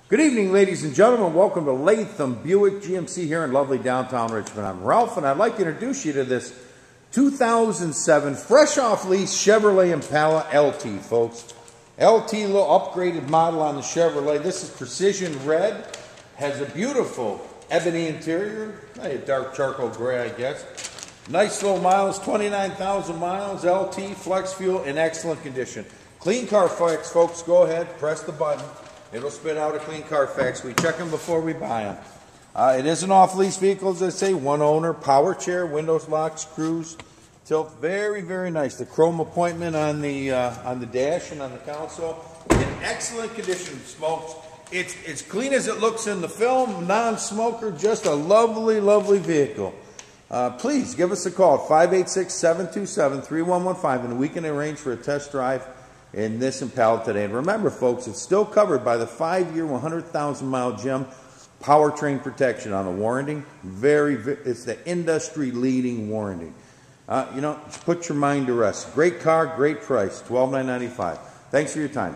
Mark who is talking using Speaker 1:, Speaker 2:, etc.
Speaker 1: Good evening, ladies and gentlemen. Welcome to Latham Buick GMC here in lovely downtown Richmond. I'm Ralph, and I'd like to introduce you to this 2007 fresh off lease Chevrolet Impala LT, folks. LT, little upgraded model on the Chevrolet. This is precision red, has a beautiful ebony interior, a dark charcoal gray, I guess. Nice low miles, 29,000 miles, LT, flex fuel, in excellent condition. Clean Carfax, folks. Go ahead, press the button. It'll spit out a clean Carfax. We check them before we buy them. It is an off-lease vehicle, as I say, one owner, power chair, windows locked, screws, tilt. Very, very nice. The chrome appointment on the dash and on the console in excellent condition, folks. It's clean as it looks in the film. Non-smoker, just a lovely, lovely vehicle. Please give us a call at 586-727-3115, and we can arrange for a test drive in this Impala today. And remember, folks, it's still covered by the 5-year, 100,000-mile GEM powertrain protection on the warranty. It's the industry-leading warranty. Put your mind to rest. Great car, great price, $12,995. Thanks for your time.